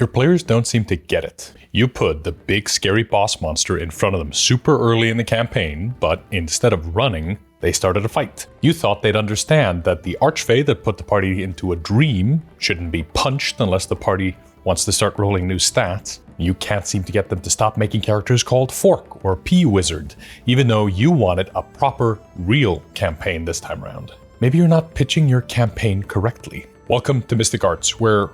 Your players don't seem to get it. You put the big scary boss monster in front of them super early in the campaign, but instead of running, they started a fight. You thought they'd understand that the archfey that put the party into a dream shouldn't be punched unless the party wants to start rolling new stats. You can't seem to get them to stop making characters called Fork or P-Wizard, even though you wanted a proper, real campaign this time around. Maybe you're not pitching your campaign correctly. Welcome to Mystic Arts, where,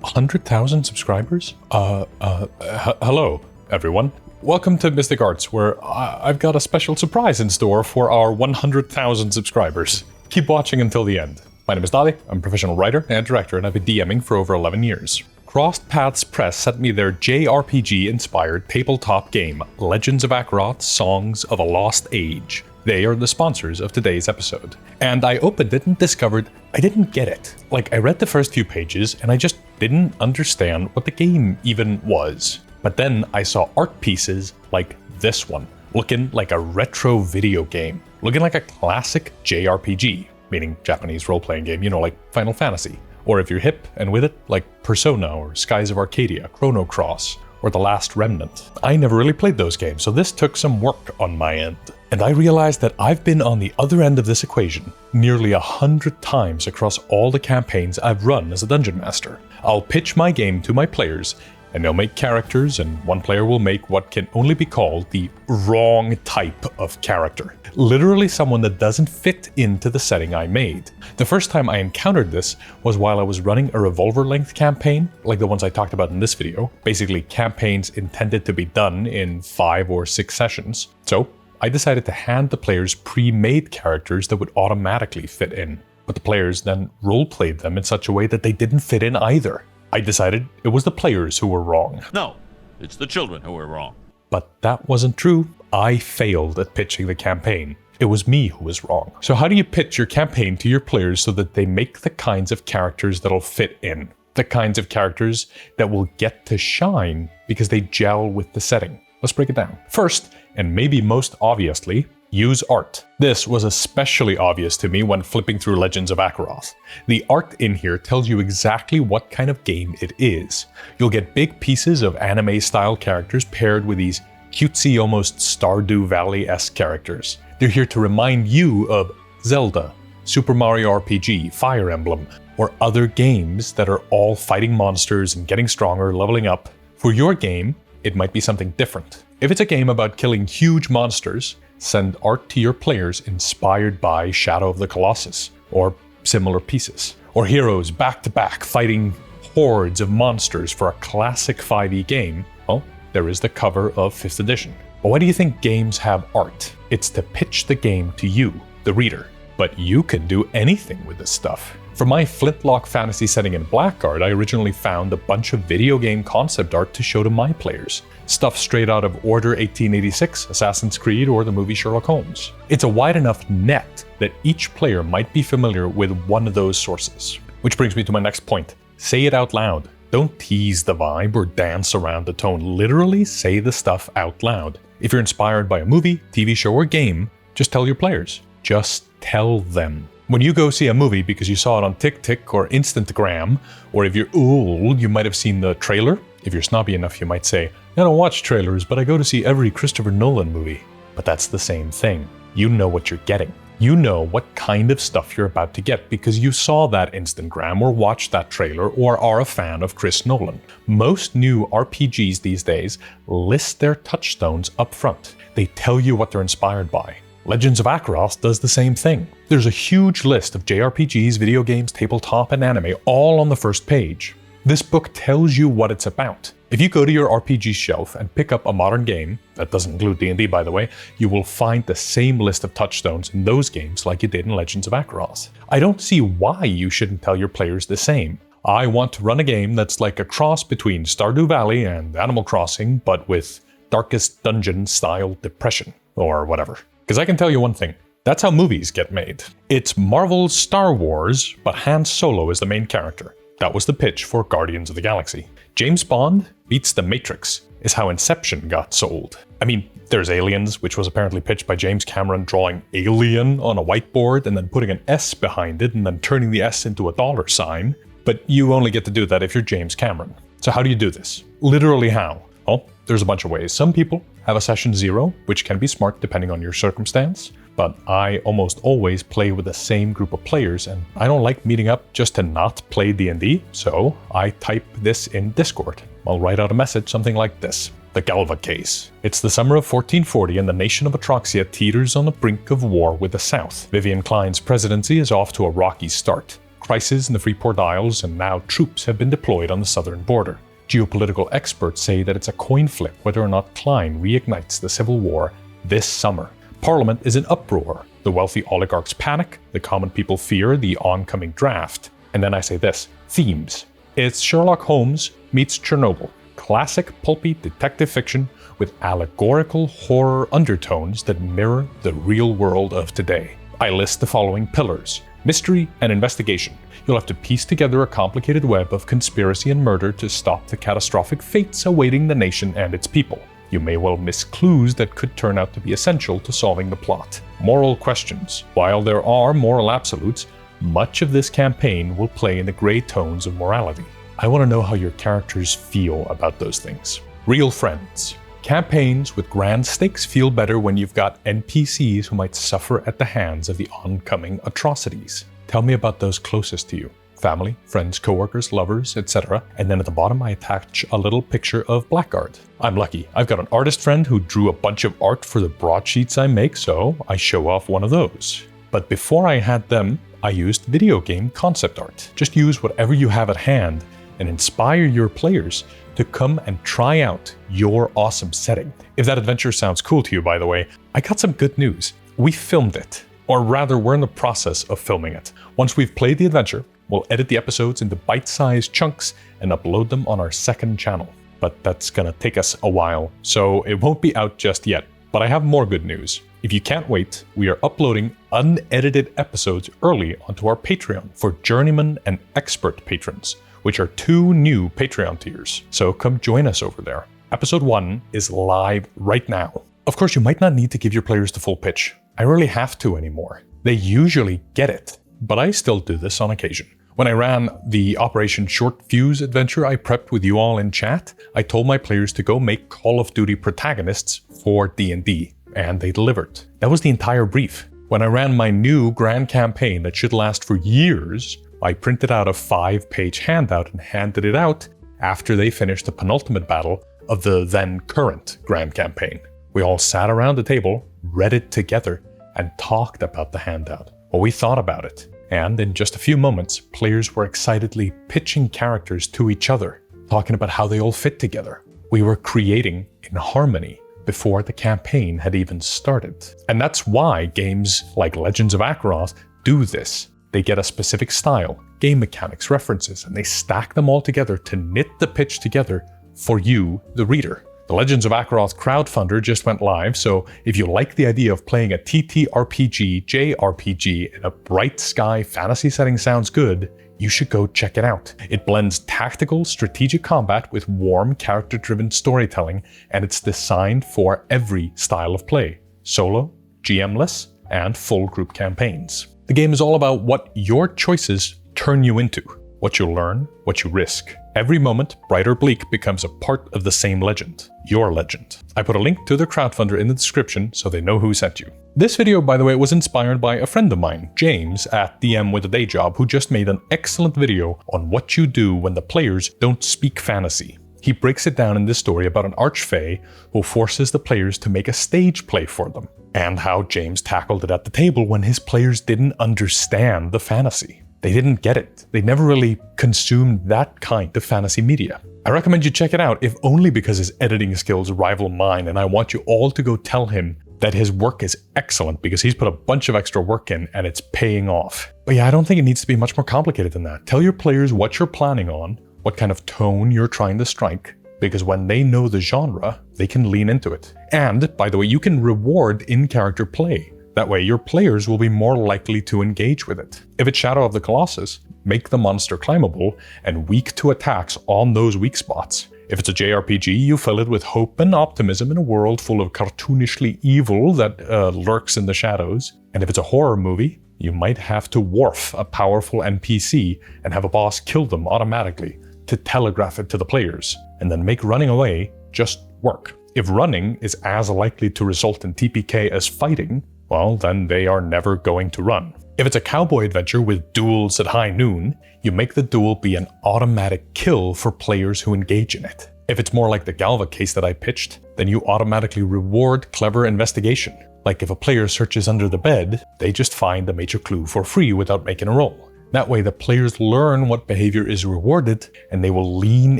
100,000 subscribers? Hello, everyone. Welcome to Mystic Arts, where I've got a special surprise in store for our 100,000 subscribers. Keep watching until the end. My name is Daði, I'm a professional writer and director, and I've been DMing for over 11 years. Crossed Paths Press sent me their JRPG-inspired tabletop game, Legends of Akeroth: Songs of a Lost Age. They are the sponsors of today's episode. And I opened it and discovered I didn't get it. I read the first few pages and I just didn't understand what the game even was. But then I saw art pieces like this one, looking like a retro video game, looking like a classic JRPG, meaning Japanese role-playing game, like Final Fantasy. Or if you're hip and with it, like Persona or Skies of Arcadia, Chrono Cross, or The Last Remnant. I never really played those games, so this took some work on my end. And I realized that I've been on the other end of this equation nearly 100 times across all the campaigns I've run as a dungeon master. I'll pitch my game to my players, and they'll make characters, and one player will make what can only be called the wrong type of character. Literally someone that doesn't fit into the setting I made. The first time I encountered this was while I was running a revolver-length campaign, like the ones I talked about in this video, basically campaigns intended to be done in 5 or 6 sessions. So I decided to hand the players pre-made characters that would automatically fit in, but the players then role-played them in such a way that they didn't fit in either. I decided it was the players who were wrong. No, it's the children who were wrong. But that wasn't true. I failed at pitching the campaign. It was me who was wrong. So how do you pitch your campaign to your players so that they make the kinds of characters that'll fit in? The kinds of characters that will get to shine because they gel with the setting. Let's break it down. First, and maybe most obviously, use art. This was especially obvious to me when flipping through Legends of Akeroth. The art in here tells you exactly what kind of game it is. You'll get big pieces of anime-style characters paired with these cutesy, almost Stardew Valley-esque characters. They're here to remind you of Zelda, Super Mario RPG, Fire Emblem, or other games that are all fighting monsters and getting stronger, leveling up. For your game, it might be something different. If it's a game about killing huge monsters, send art to your players inspired by Shadow of the Colossus, or similar pieces. Or heroes back-to-back fighting hordes of monsters for a classic 5e game. Well, there is the cover of 5th edition. But why do you think games have art? It's to pitch the game to you, the reader. But you can do anything with this stuff. For my flintlock fantasy setting in Blackguard, I originally found a bunch of video game concept art to show to my players. Stuff straight out of Order 1886, Assassin's Creed, or the movie Sherlock Holmes. It's a wide enough net that each player might be familiar with one of those sources. Which brings me to my next point. Say it out loud. Don't tease the vibe or dance around the tone. Literally say the stuff out loud. If you're inspired by a movie, TV show, or game, just tell your players. Just tell them. When you go see a movie because you saw it on TikTok or Instagram, or if you're old, you might have seen the trailer. If you're snobby enough, you might say, I don't watch trailers, but I go to see every Christopher Nolan movie. But that's the same thing. You know what you're getting. You know what kind of stuff you're about to get because you saw that Instagram or watched that trailer or are a fan of Chris Nolan. Most new RPGs these days list their touchstones up front. They tell you what they're inspired by. Legends of Akeroth does the same thing. There's a huge list of JRPGs, video games, tabletop, and anime all on the first page. This book tells you what it's about. If you go to your RPG shelf and pick up a modern game, that doesn't include D&D by the way, you will find the same list of touchstones in those games like you did in Legends of Akeroth. I don't see why you shouldn't tell your players the same. I want to run a game that's like a cross between Stardew Valley and Animal Crossing, but with Darkest Dungeon style depression, or whatever. Because I can tell you one thing, that's how movies get made. It's Marvel's Star Wars, but Han Solo is the main character. That was the pitch for Guardians of the Galaxy. James Bond beats The Matrix is how Inception got sold. I mean, there's Aliens, which was apparently pitched by James Cameron drawing alien on a whiteboard and then putting an S behind it and then turning the S into a $sign. But you only get to do that if you're James Cameron. So how do you do this? Literally how? Well, there's a bunch of ways. Some people have a session 0, which can be smart depending on your circumstance, but I almost always play with the same group of players, and I don't like meeting up just to not play D&D, so I type this in Discord. I'll write out a message something like this. The Galva case. It's the summer of 1440 and the nation of Atroxia teeters on the brink of war with the South. Vivian Klein's presidency is off to a rocky start. Crisis in the Freeport Isles, and now troops have been deployed on the southern border. Geopolitical experts say that it's a coin flip whether or not Klein reignites the civil war this summer. Parliament is in uproar. The wealthy oligarchs panic, the common people fear the oncoming draft. And then I say this, themes. It's Sherlock Holmes meets Chernobyl. Classic pulpy detective fiction with allegorical horror undertones that mirror the real world of today. I list the following pillars. Mystery and investigation. You'll have to piece together a complicated web of conspiracy and murder to stop the catastrophic fates awaiting the nation and its people. You may well miss clues that could turn out to be essential to solving the plot. Moral questions. While there are moral absolutes, much of this campaign will play in the gray tones of morality. I want to know how your characters feel about those things. Real friends. Campaigns with grand stakes feel better when you've got NPCs who might suffer at the hands of the oncoming atrocities. Tell me about those closest to you. Family, friends, coworkers, lovers, etc. And then at the bottom I attach a little picture of Blackguard. I'm lucky. I've got an artist friend who drew a bunch of art for the broadsheets I make, so I show off one of those. But before I had them, I used video game concept art. Just use whatever you have at hand and inspire your players to come and try out your awesome setting. If that adventure sounds cool to you, by the way, I got some good news. We filmed it. Or rather, we're in the process of filming it. Once we've played the adventure, we'll edit the episodes into bite-sized chunks and upload them on our second channel. But that's gonna take us a while, so it won't be out just yet. But I have more good news. If you can't wait, we are uploading unedited episodes early onto our Patreon for journeyman and expert patrons, which are 2 new Patreon tiers. So come join us over there. Episode 1 is live right now. Of course, you might not need to give your players the full pitch. I rarely have to anymore. They usually get it, but I still do this on occasion. When I ran the Operation Short Fuse adventure I prepped with you all in chat, I told my players to go make Call of Duty protagonists for D&D, and they delivered. That was the entire brief. When I ran my new grand campaign that should last for years, I printed out a 5-page handout and handed it out after they finished the penultimate battle of the then current grand campaign. We all sat around the table, read it together, and talked about the handout, what we thought about it. And in just a few moments, players were excitedly pitching characters to each other, talking about how they all fit together. We were creating in harmony before the campaign had even started. And that's why games like Legends of Akeroth do this. They get a specific style, game mechanics, references, and they stack them all together to knit the pitch together for you, the reader. The Legends of Akeroth crowdfunder just went live, so if you like the idea of playing a TTRPG, JRPG in a bright sky fantasy setting sounds good, you should go check it out. It blends tactical, strategic combat with warm, character-driven storytelling, and it's designed for every style of play. Solo, GM-less, and full group campaigns. The game is all about what your choices turn you into, what you learn, what you risk. Every moment, bright or bleak, becomes a part of the same legend, your legend. I put a link to the crowdfunder in the description so they know who sent you. This video, by the way, was inspired by a friend of mine, James at DM with a Day Job, who just made an excellent video on what you do when the players don't speak fantasy. He breaks it down in this story about an archfey who forces the players to make a stage play for them, and how James tackled it at the table when his players didn't understand the fantasy. They didn't get it. They never really consumed that kind of fantasy media. I recommend you check it out, if only because his editing skills rival mine, and I want you all to go tell him that his work is excellent because he's put a bunch of extra work in and it's paying off. But yeah, I don't think it needs to be much more complicated than that. Tell your players what you're planning on, what kind of tone you're trying to strike, because when they know the genre, they can lean into it. And, by the way, you can reward in-character play. That way, your players will be more likely to engage with it. If it's Shadow of the Colossus, make the monster climbable and weak to attacks on those weak spots. If it's a JRPG, you fill it with hope and optimism in a world full of cartoonishly evil that lurks in the shadows. And if it's a horror movie, you might have to wharf a powerful NPC and have a boss kill them automatically to telegraph it to the players, and then make running away just work. If running is as likely to result in TPK as fighting, well, then they are never going to run. If it's a cowboy adventure with duels at high noon, you make the duel be an automatic kill for players who engage in it. If it's more like the Galva case that I pitched, then you automatically reward clever investigation. Like if a player searches under the bed, they just find a major clue for free without making a roll. That way the players learn what behavior is rewarded and they will lean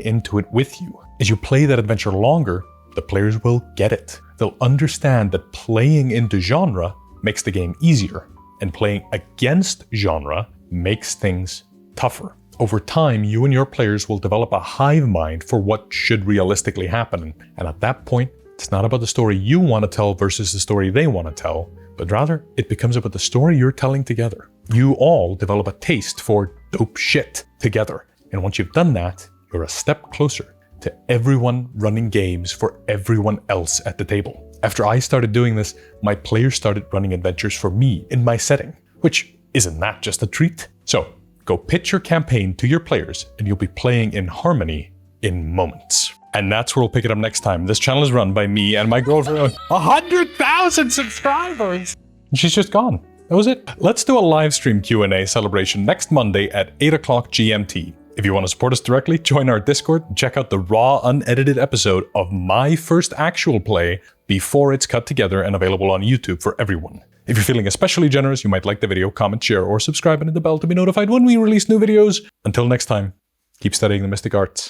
into it with you. As you play that adventure longer, the players will get it. They'll understand that playing into genre makes the game easier, and playing against genre makes things tougher. Over time, you and your players will develop a hive mind for what should realistically happen, and at that point, it's not about the story you want to tell versus the story they want to tell, but rather it becomes about the story you're telling together. You all develop a taste for dope shit together, and once you've done that, you're a step closer to everyone running games for everyone else at the table. After I started doing this, my players started running adventures for me in my setting, which isn't that just a treat? So go pitch your campaign to your players and you'll be playing in harmony in moments. And that's where we'll pick it up next time. This channel is run by me and my girlfriend. 100,000 subscribers! And she's just gone. That was it. Let's do a live stream Q&A celebration next Monday at 8 o'clock GMT. If you want to support us directly, join our Discord and check out the raw, unedited episode of my first actual play before it's cut together and available on YouTube for everyone. If you're feeling especially generous, you might like the video, comment, share, or subscribe and hit the bell to be notified when we release new videos. Until next time, keep studying the mystic arts.